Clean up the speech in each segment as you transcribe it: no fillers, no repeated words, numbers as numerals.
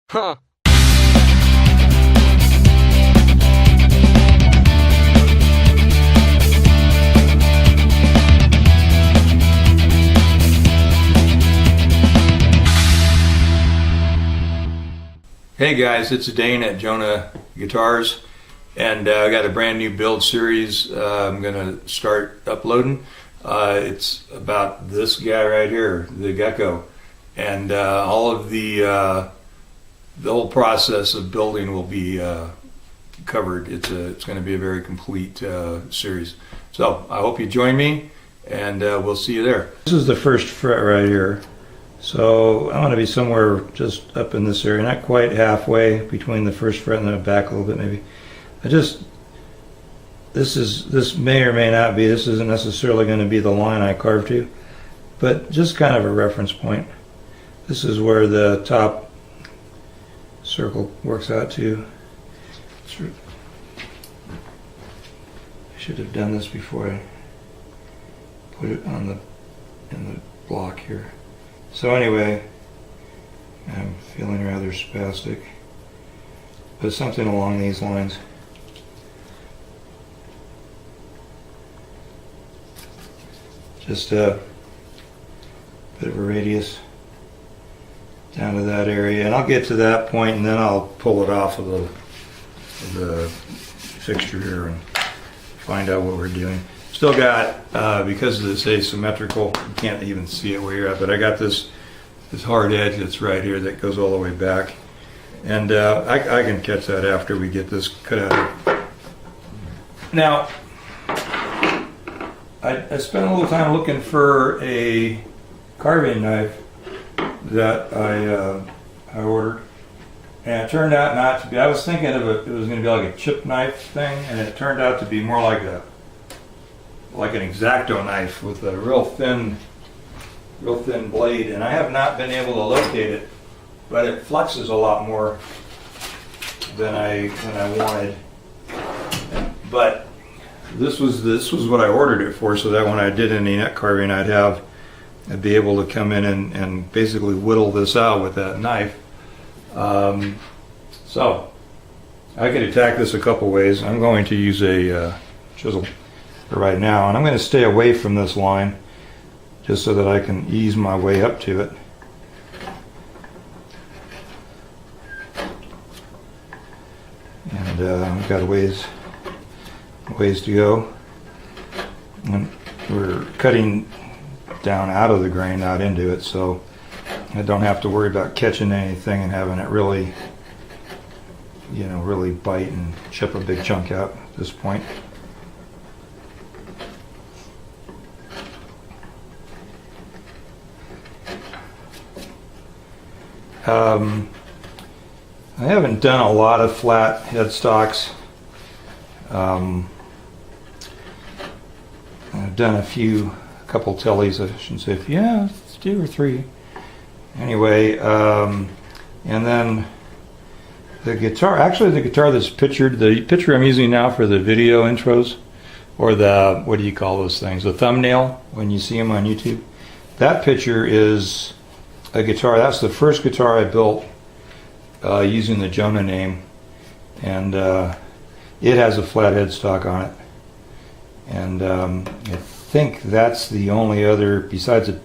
Huh. Hey guys, it's Dane at Jonah Guitars, and I got a brand new build series I'm going to start uploading. It's about this guy right here, the GECKO, and all of the whole process of building will be covered. It's going to be a very complete series. So I hope you join me, and we'll see you there. This is the first fret right here. So I want to be somewhere just up in this area, not quite halfway between the first fret and the back a little bit maybe. This may or may not be, this isn't necessarily going to be the line I carve to, but just kind of a reference point. This is where the top circle works out to. I should have done this before I put it on in the block here. So anyway, I'm feeling rather spastic, but something along these lines. Just a bit of a radius down to that area, and I'll get to that point and then I'll pull it off of the fixture here and find out what we're doing. Still got, because of this asymmetrical, you can't even see it where you're at, but I got this hard edge that's right here that goes all the way back. And I can catch that after we get this cut out. Now, I spent a little time looking for a carving knife that I ordered. And it turned out not to be. I was thinking of it was going to be like a chip knife thing, and it turned out to be more like an X-Acto knife with a real thin blade, and I have not been able to locate it, but it flexes a lot more than I wanted. But this was what I ordered it for, so that when I did any net carving, I'd be able to come in and basically whittle this out with that knife. So I could attack this a couple ways. I'm going to use a chisel for right now, and I'm going to stay away from this line just so that I can ease my way up to it. And I've got a ways to go, and we're cutting down out of the grain, not into it, so I don't have to worry about catching anything and having it really, really bite and chip a big chunk out at this point. I haven't done a lot of flat headstocks. I've done a couple tellies, I shouldn't say, it's 2 or 3. Anyway, and then the guitar that's pictured, the picture I'm using now for the video intros, or the, what do you call those things, the thumbnail when you see them on YouTube, that picture is a guitar. That's the first guitar I built using the Jonah name, and it has a flat headstock on it, and I think that's the only other, besides a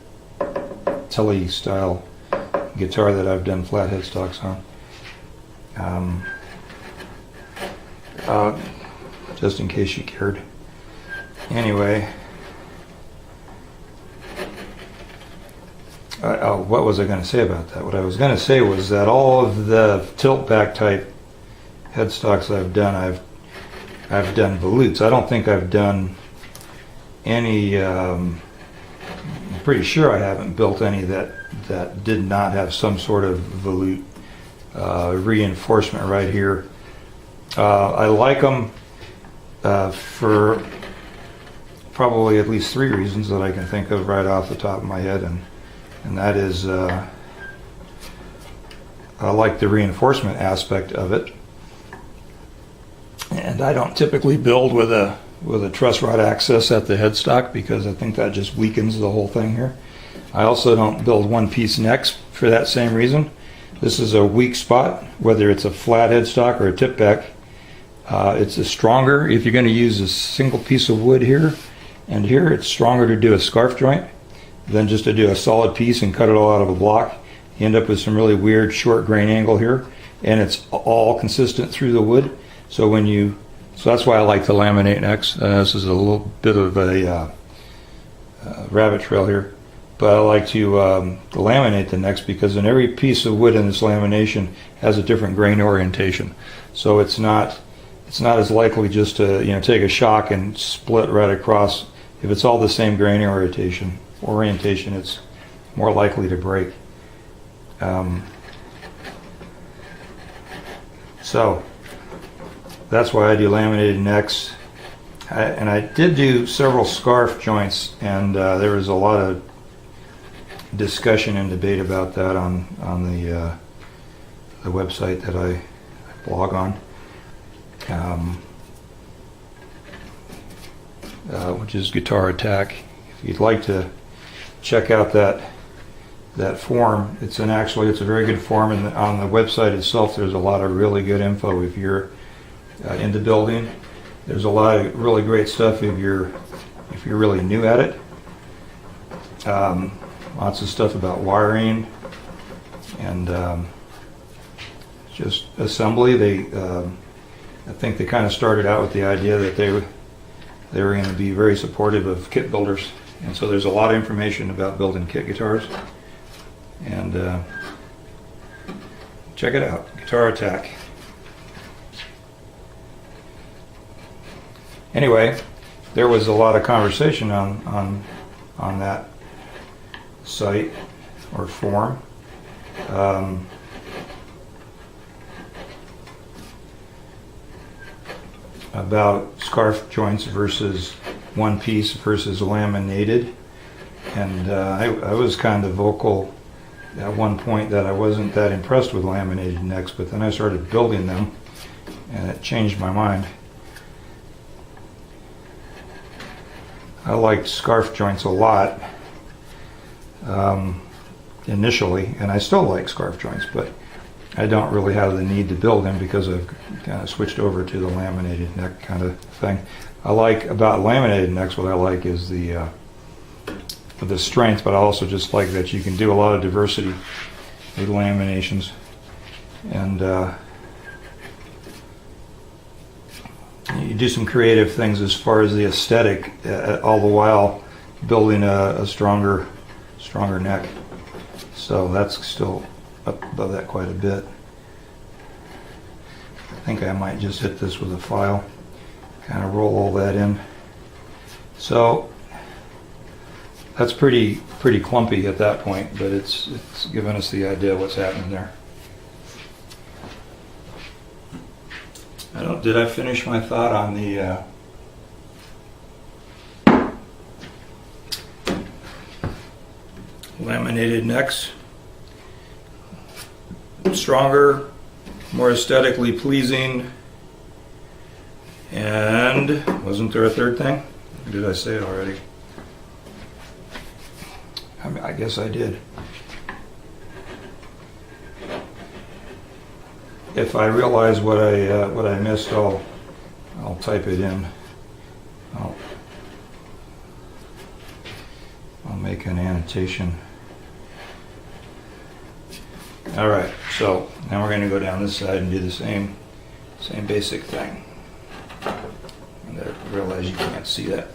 Telly style guitar, that I've done flat headstocks on. Just in case you cared. Anyway, what was I going to say about that? What I was going to say was that all of the tilt back type headstocks I've done, I've done volutes. I don't think I've done any. I'm pretty sure I haven't built any that did not have some sort of volute reinforcement right here. I like them for probably at least 3 reasons that I can think of right off the top of my head, and that is I like the reinforcement aspect of it, and I don't typically build with a truss rod access at the headstock because I think that just weakens the whole thing here. I also don't build one piece necks for that same reason. This is a weak spot, whether it's a flat headstock or a tip back. It's a stronger, if you're going to use a single piece of wood here and here, it's stronger to do a scarf joint than just to do a solid piece and cut it all out of a block. You end up with some really weird short grain angle here, and it's all consistent through the wood. So that's why I like to laminate necks. This is a little bit of a rabbit trail here, but I like to laminate the necks because in every piece of wood in this lamination has a different grain orientation. So it's not as likely just to take a shock and split right across. If it's all the same grain orientation, it's more likely to break. So that's why I do laminated necks. And I did do several scarf joints, and there was a lot of discussion and debate about that on the website that I blog on, which is Guitar Attack. If you'd like to check out that forum, it's a very good forum, and on the website itself there's a lot of really good info if you're into building. There's a lot of really great stuff if you're really new at it. Lots of stuff about wiring and just assembly. I think they kind of started out with the idea that they were going to be very supportive of kit builders, and so there's a lot of information about building kit guitars. And check it out, Guitar Attack. Anyway, there was a lot of conversation on that site or forum. About scarf joints versus one piece versus laminated, and I was kind of vocal at one point that I wasn't that impressed with laminated necks, but then I started building them and it changed my mind. I liked scarf joints a lot initially, and I still like scarf joints, but I don't really have the need to build them because I've kind of switched over to the laminated neck kind of thing. I like about laminated necks, what I like is the strength, but I also just like that you can do a lot of diversity with laminations, and you do some creative things as far as the aesthetic, all the while building a stronger neck. So that's still up above that quite a bit. I think I might just hit this with a file, kind of roll all that in. So that's pretty clumpy at that point, but it's given us the idea of what's happening there. Did I finish my thought on the laminated necks? Stronger, more aesthetically pleasing, and wasn't there a third thing? Or did I say it already? I guess I did. If I realize what I missed, I'll type it in. I'll make an annotation. All right, so now we're going to go down this side and do the same basic thing. And I realize you can't see that.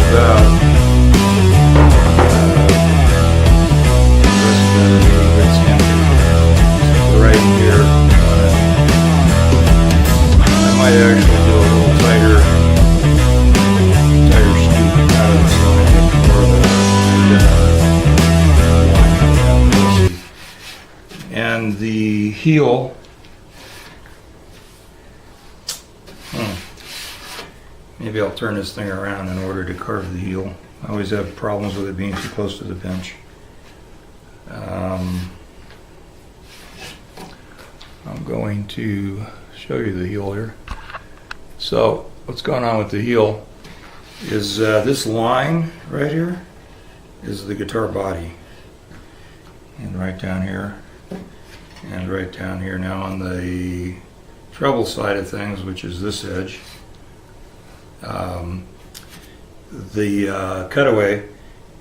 about right here. I might actually do a little tighter scoop out of the side, more of a and the heel. Maybe I'll turn this thing around in order to carve the heel. I always have problems with it being too close to the bench. I'm going to show you the heel here. So what's going on with the heel is this line right here is the guitar body. And right down here and right down here. Now on the treble side of things, which is this edge, the cutaway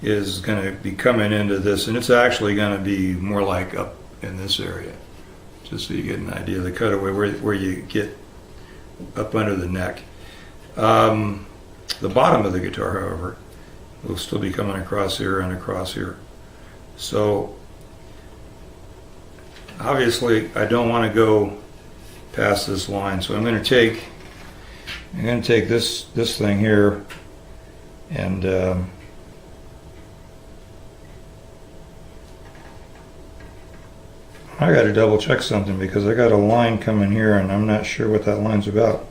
is going to be coming into this, and it's actually going to be more like up in this area, just so you get an idea of the cutaway where you get up under the neck. The bottom of the guitar, however, will still be coming across here and across here. So obviously I don't want to go past this line, so I'm going to take this thing here and I got to double check something because I got a line coming here and I'm not sure what that line's about.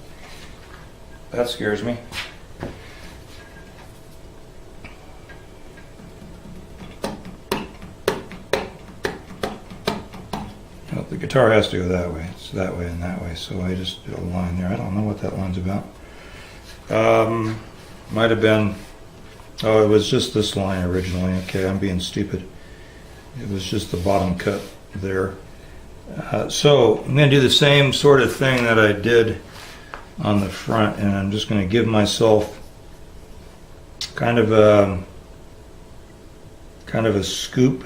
That scares me. Well, the guitar has to go that way. It's that way and that way, so I just did a line there. I don't know what that line's about. Might have been, oh, it was just this line originally. Okay, I'm being stupid. It was just the bottom cut there. So I'm going to do the same sort of thing that I did on the front, and I'm just going to give myself kind of a scoop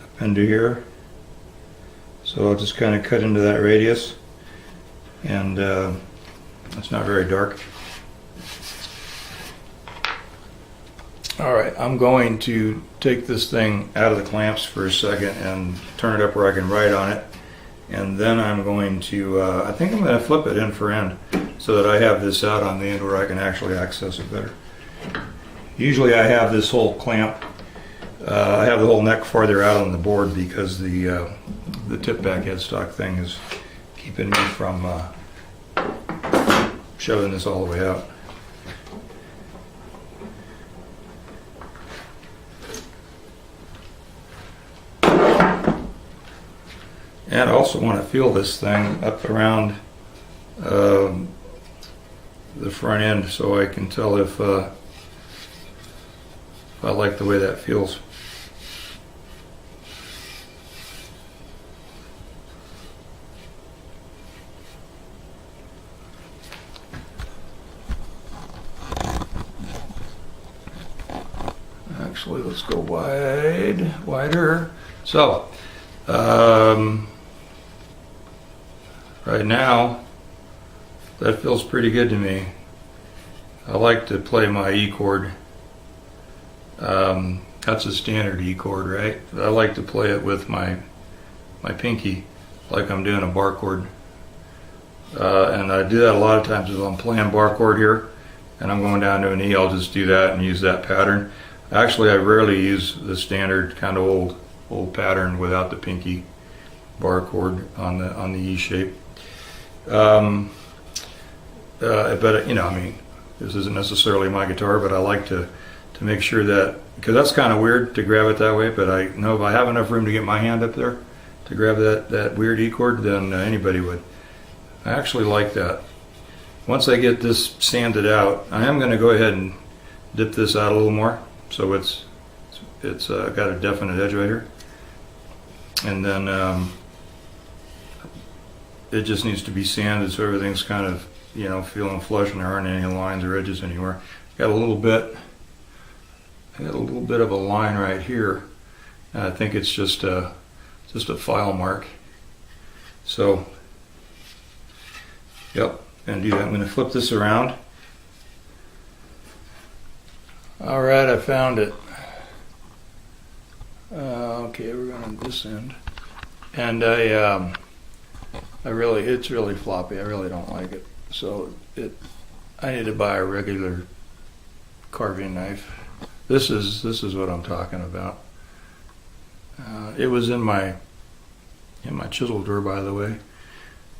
up into here. So I'll just kind of cut into that radius, and it's not very dark. All right, I'm going to take this thing out of the clamps for a second and turn it up where I can write on it. And then I'm going to, I think I'm going to flip it end for end so that I have this out on the end where I can actually access it better. Usually I have this whole clamp, I have the whole neck farther out on the board because the tip back headstock thing is keeping me from shoving this all the way out. And I also want to feel this thing up around the front end so I can tell if I like the way that feels. Actually, let's go wider. So, right now, that feels pretty good to me. I like to play my E chord. That's a standard E chord, right? I like to play it with my pinky, like I'm doing a bar chord. And I do that a lot of times if I'm playing bar chord here, and I'm going down to an E, I'll just do that and use that pattern. Actually, I rarely use the standard kind of old pattern without the pinky bar chord on the E shape. But you know, I mean, this isn't necessarily my guitar, but I like to make sure that, because that's kind of weird to grab it that way, but I know if I have enough room to get my hand up there to grab that weird E chord, then anybody would. I actually like that. Once I get this sanded out, I am going to go ahead and dip this out a little more, so it's got a definite edge right here. And then it just needs to be sanded so everything's kind of, you know, feeling flush and there aren't any lines or edges anywhere. I got a little bit of a line right here. I think it's just a file mark. So, yep, and do that. I'm going to flip this around found it. Okay, we're going to this end. And it's really floppy. I really don't like it. So I need to buy a regular carving knife. This is what I'm talking about. It was in my chisel drawer, by the way,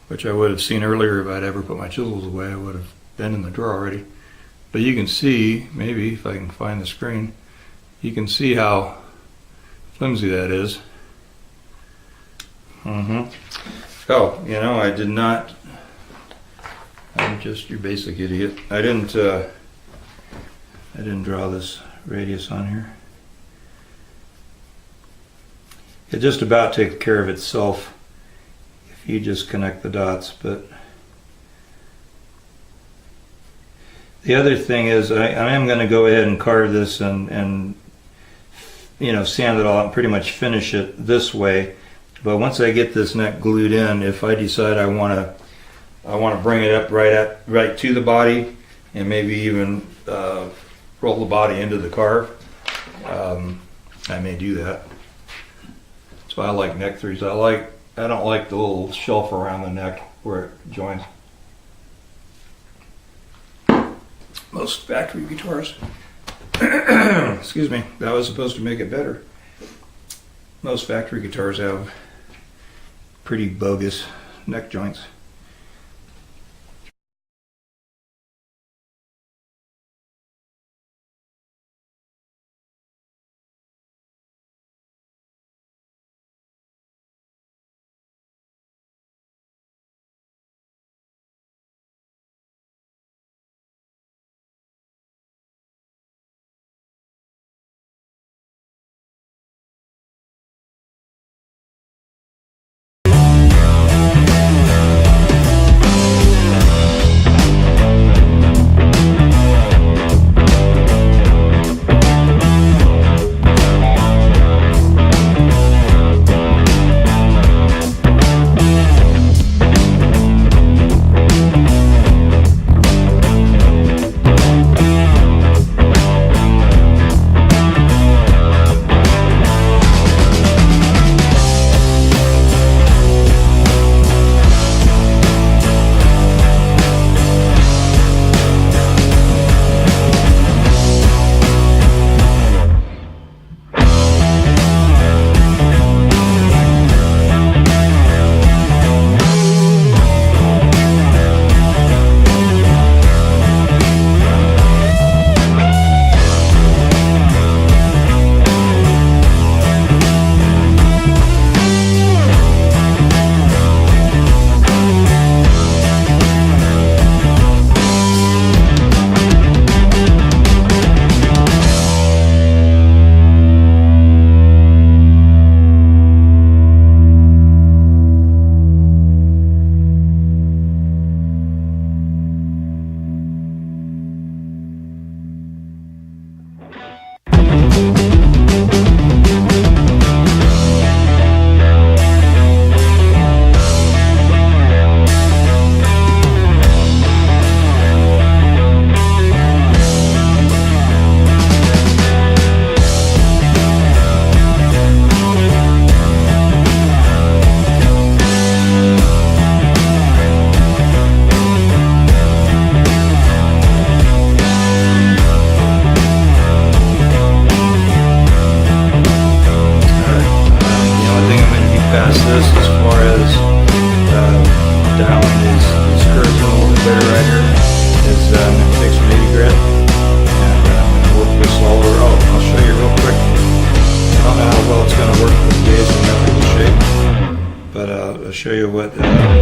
which I would have seen earlier if I'd ever put my chisels away. I would have been in the drawer already. But you can see, maybe if I can find the screen, you can see how flimsy that is. Oh, I did not. I'm just your basic idiot. I didn't draw this radius on here. It just about takes care of itself if you just connect the dots. But the other thing is, I am going to go ahead and carve this and sand it all out and pretty much finish it this way. But once I get this neck glued in, if I decide I want to bring it up right to the body and maybe even roll the body into the carve, I may do that. That's why I like neck threes. I don't like the little shelf around the neck where it joins. Most factory guitars, excuse me, that was supposed to make it better. Most factory guitars have pretty bogus neck joints. Show you what the regular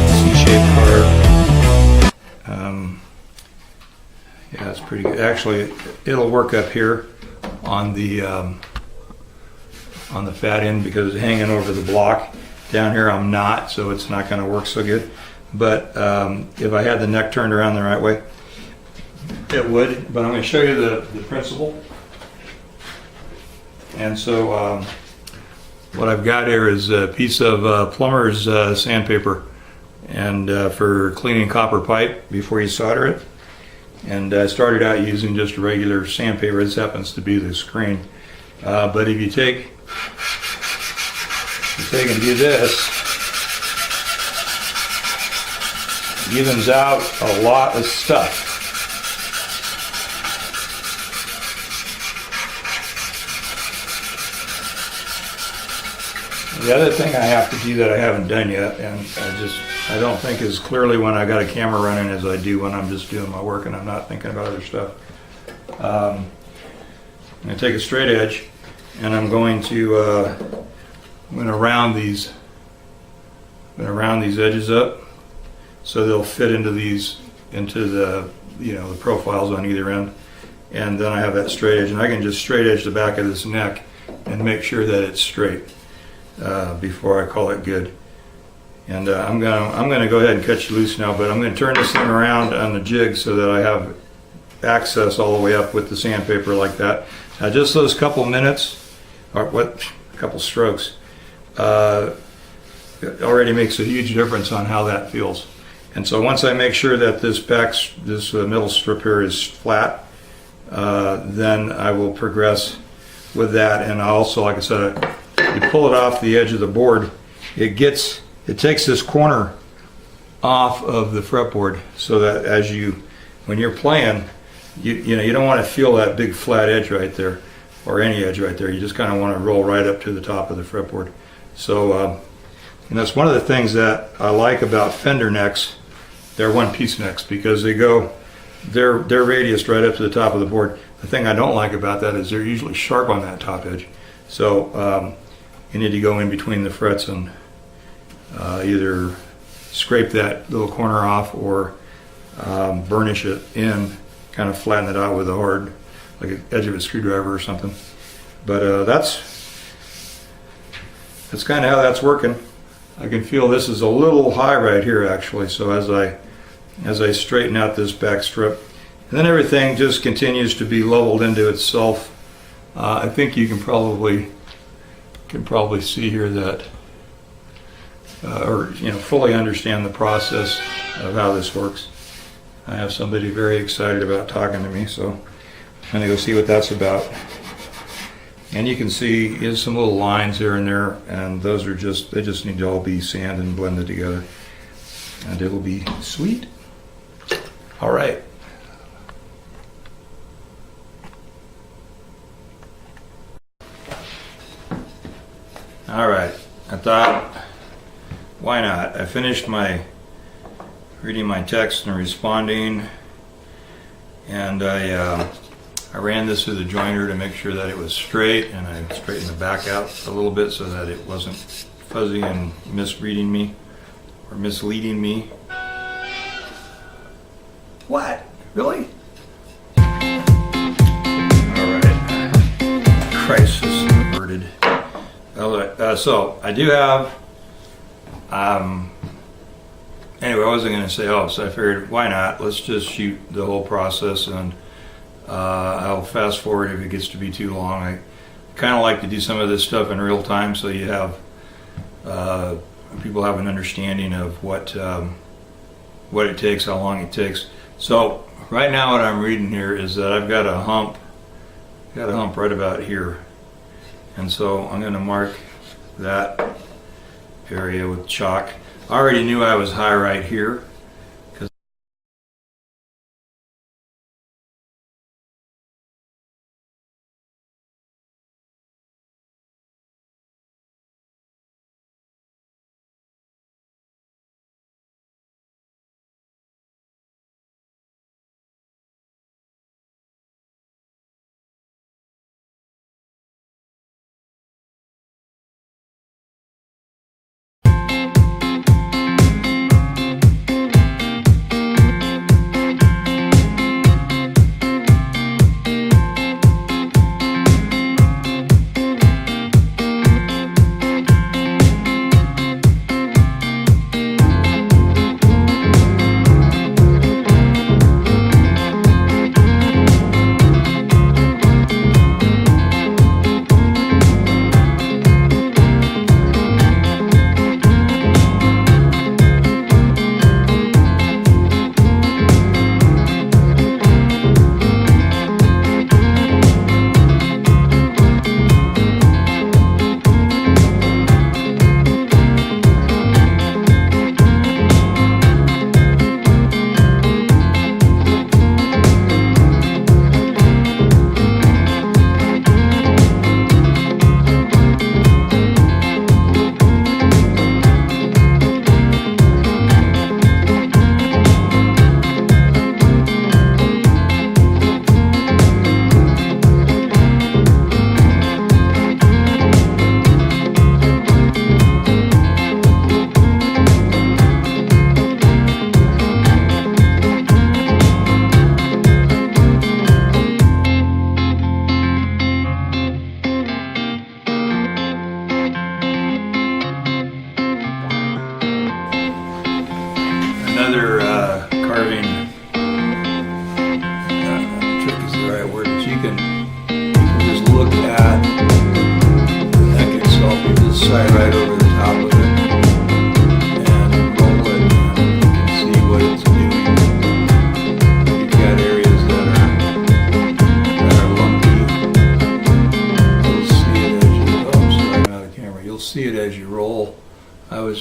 C-shaped carve. Yeah, it's pretty good. Actually, it'll work up here on the fat end because it's hanging over the block. Down here, I'm not, so it's not going to work so good. But if I had the neck turned around the right way, it would. But I'm going to show you the principle. And so what I've got here is a piece of plumber's sandpaper, and for cleaning copper pipe before you solder it. And I started out using just regular sandpaper. This happens to be the screen. But if you take and do this, it evens out a lot of stuff. The other thing I have to do that I haven't done yet, and I don't think as clearly when I got a camera running as I do when I'm just doing my work and I'm not thinking about other stuff. I'm going to take a straight edge and I'm going to round these edges up so they'll fit into the the profiles on either end. And then I have that straight edge, and I can just straight edge the back of this neck and make sure that it's straight before I call it good. And I'm gonna go ahead and cut you loose now, but I'm gonna turn this thing around on the jig so that I have access all the way up with the sandpaper like that. Now just those couple minutes, or couple strokes, it already makes a huge difference on how that feels. And so once I make sure that this middle strip here is flat, then I will progress with that. And I also, like I said, you pull it off the edge of the board, it takes this corner off of the fretboard, so that when you're playing, you don't want to feel that big flat edge right there, or any edge right there. You just kind of want to roll right up to the top of the fretboard. So, and that's one of the things that I like about Fender necks. They're one-piece necks because they're radiused right up to the top of the board. The thing I don't like about that is they're usually sharp on that top edge. So you need to go in between the frets and either scrape that little corner off or burnish it in, kind of flatten it out with a hard, like an edge of a screwdriver or something. But that's kind of how that's working. I can feel this is a little high right here actually, so as I straighten out this back strip, and then everything just continues to be leveled into itself. I think you can probably see here that or fully understand the process of how this works. I have somebody very excited about talking to me, so I'm gonna go see what that's about. And you can see there's some little lines here and there, and those are they just need to all be sanded and blended together, and it'll be sweet. All right. All right, I thought, why not? I finished reading my text and responding, and I ran this through the joiner to make sure that it was straight, and I straightened the back out a little bit so that it wasn't fuzzy and misreading me or misleading me. What? Really? All right. Crisis averted. All right. So I do have. Anyway, I wasn't going to say, so I figured, why not? Let's just shoot the whole process, and I'll fast forward if it gets to be too long. I kind of like to do some of this stuff in real time, so you have people have an understanding of what it takes, how long it takes. So right now, what I'm reading here is that I've got a hump right about here, and so I'm going to mark that area with chalk. I already knew I was high right here, because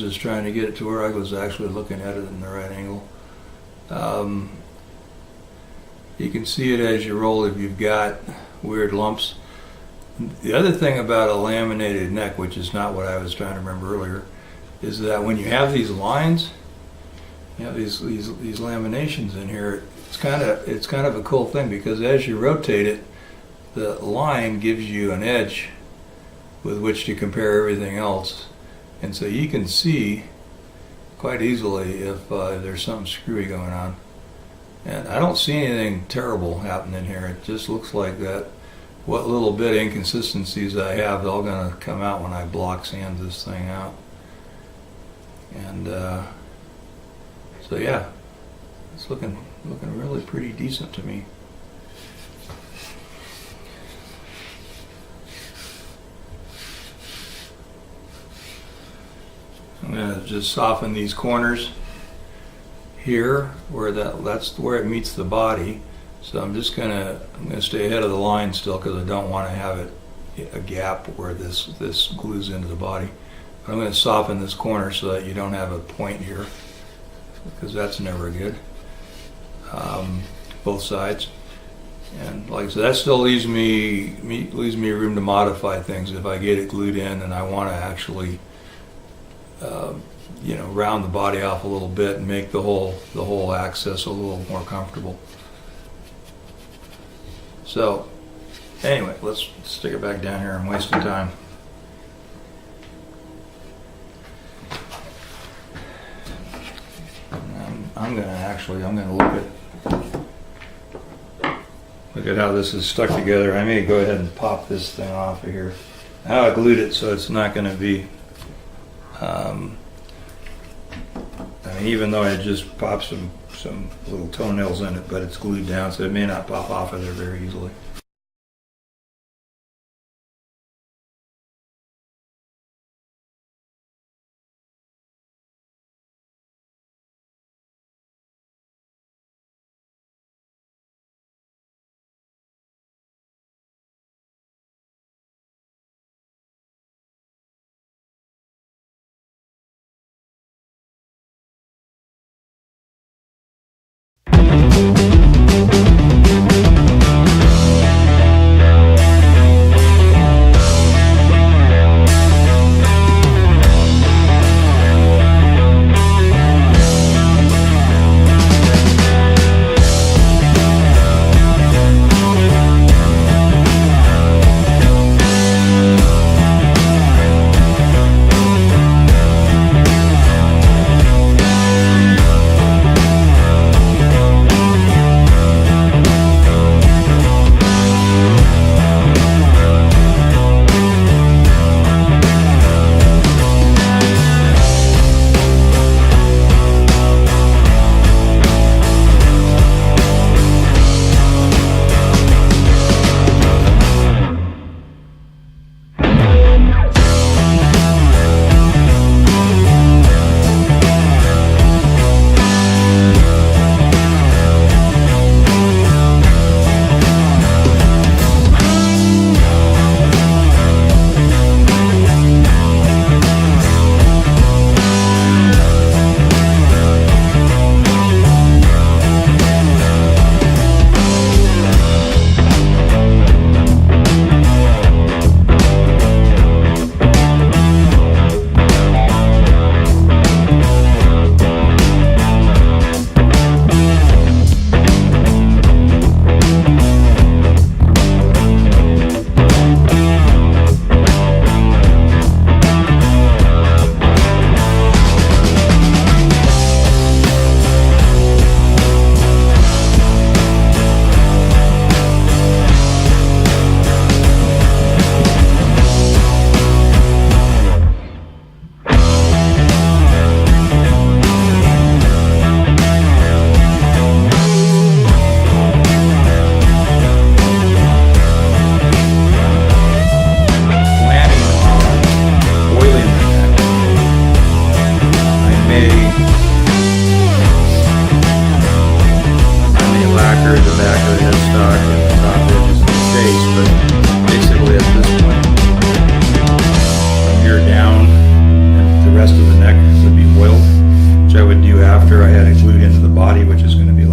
was just trying to get it to where I was actually looking at it in the right angle. You can see it as you roll if you've got weird lumps. The other thing about a laminated neck, which is not what I was trying to remember earlier, is that when you have these lines, you have these laminations in here. It's kind of a cool thing, because as you rotate it, the line gives you an edge with which to compare everything else, and so you can see quite easily if there's something screwy going on. And I don't see anything terrible happening here. It just looks like that what little bit of inconsistencies I have, they're all going to come out when I block sand this thing out. And so yeah, it's looking really pretty decent to me. I'm going to just soften these corners here where that's where it meets the body. So I'm going to stay ahead of the line still, because I don't want to have a gap where this glues into the body. But I'm going to soften this corner so that you don't have a point here, because that's never good. Both sides. And like I said, that still leaves me room to modify things if I get it glued in and I want to actually round the body off a little bit and make the whole access a little more comfortable. So anyway, let's stick it back down here. I'm wasting time. I'm gonna look at how this is stuck together. I may go ahead and pop this thing off of here. Now I glued it so it's not going to be. Even though I just popped some little toenails in it, but it's glued down, so it may not pop off of there very easily.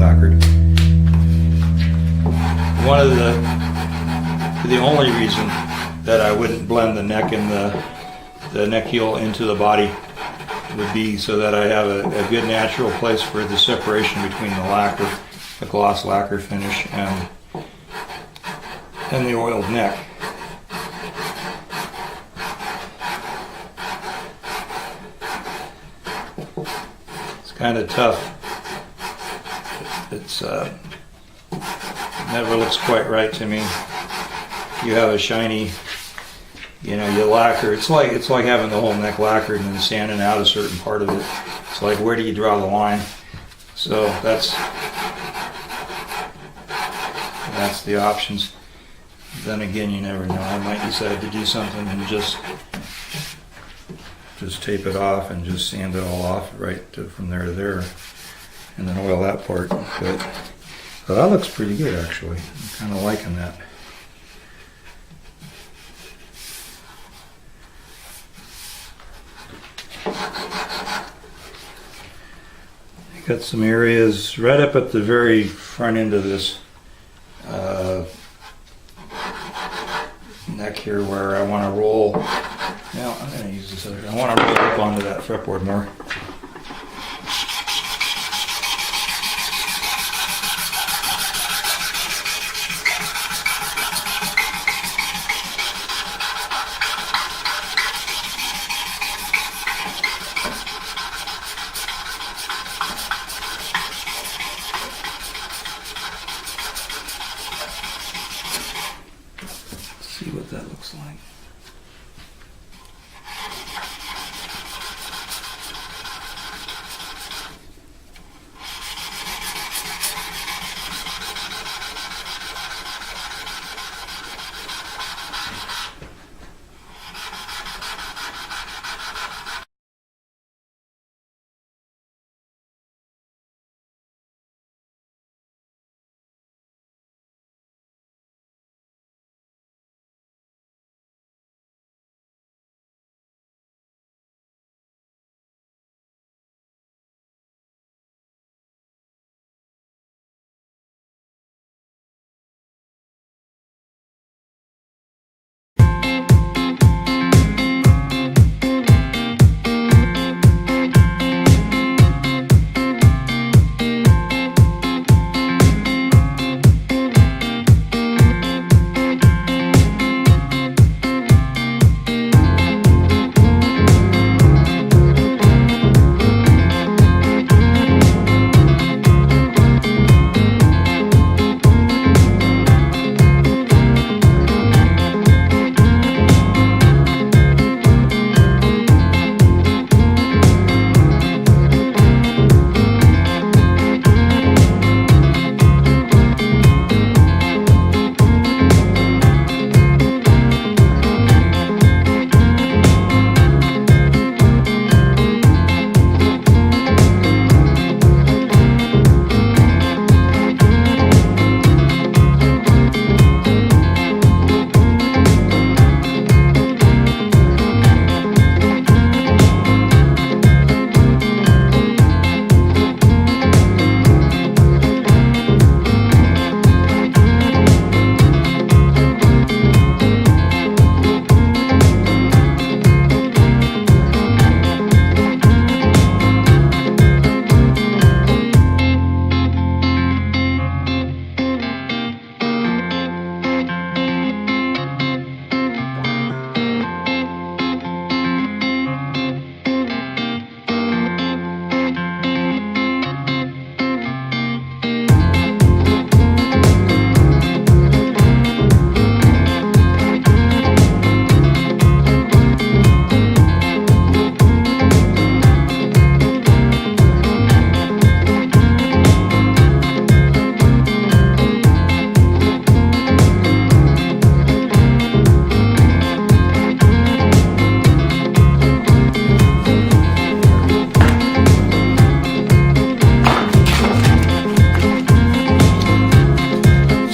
lacquered. One of the only reason that I wouldn't blend the neck and the neck heel into the body would be so that I have a good natural place for the separation between the lacquer, the gloss lacquer finish, and the oiled neck. It's kind of tough. It's never looks quite right to me. You have a shiny, you know, you lacquer. It's like having the whole neck lacquered and then sanding out a certain part of it. It's like, where do you draw the line? So that's the options. Then again, you never know. I might decide to do something and just tape it off and just sand it all off from there to there, and then oil that part. But that looks pretty good, actually. I'm kind of liking that. Got some areas right up at the very front end of this neck here where I want to roll. Now I'm going to use this other. I want to roll up onto that fretboard more. See what that looks like.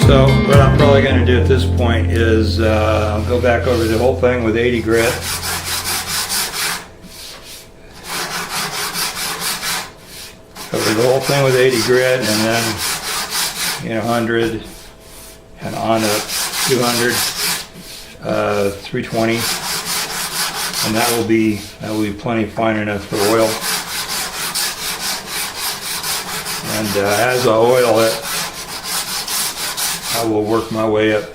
So what I'm probably going to do at this point is I'll go back over the whole thing with 80 grit. Cover the whole thing with 80 grit, and then 100, and on up 200, 320, and that will be plenty fine enough for oil. And as I oil it, I will work my way up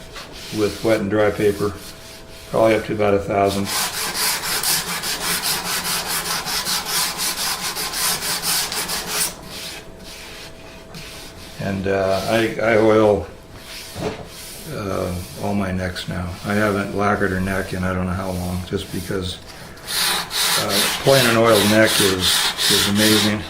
with wet and dry paper, probably up to about 1,000. And I oil all my necks now. I haven't lacquered a neck in I don't know how long, just because playing an oiled neck is amazing.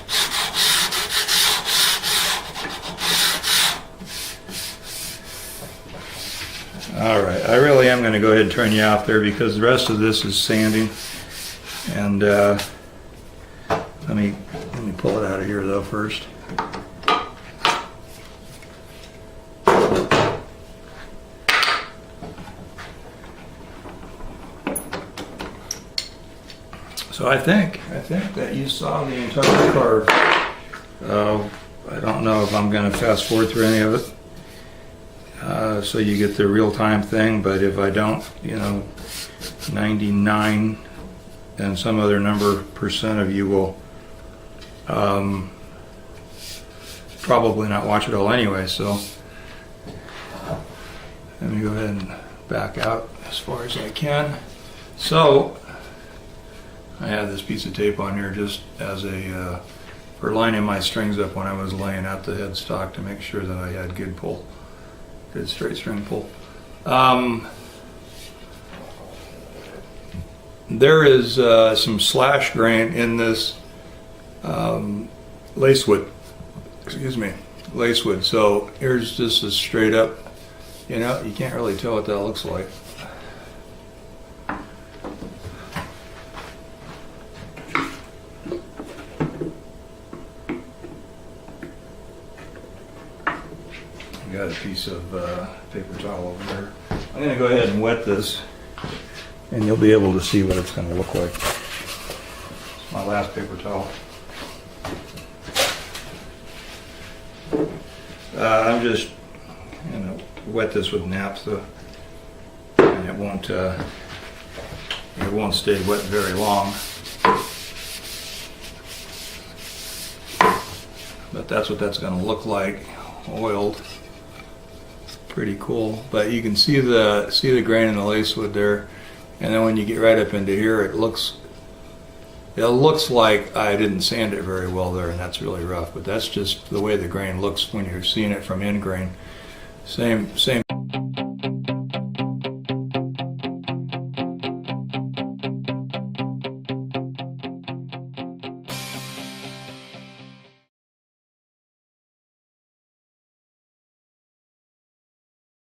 Alright, I really am going to go ahead and turn you off there because the rest of this is sanding. And let me pull it out of here though first. So I think that you saw the entire carve. I don't know if I'm going to fast forward through any of it, so you get the real-time thing. But if I don't, 99 and some other % of you will probably not watch it all anyway. So let me go ahead and back out as far as I can. So I have this piece of tape on here just as for lining my strings up when I was laying out the headstock to make sure that I had good pull, good straight string pull. There is some slash grain in this lacewood. Excuse me, lacewood. So here's just a straight up. You can't really tell what that looks like. Got a piece of paper towel over there. I'm going to go ahead and wet this, and you'll be able to see what it's going to look like. It's my last paper towel. I'm just wet this with naphtha, and it won't stay wet very long. But that's what that's going to look like, oiled. Pretty cool, but you can see the grain in the lacewood there, and then when you get right up into here, it looks like I didn't sand it very well there, and that's really rough. But that's just the way the grain looks when you're seeing it from end grain. Same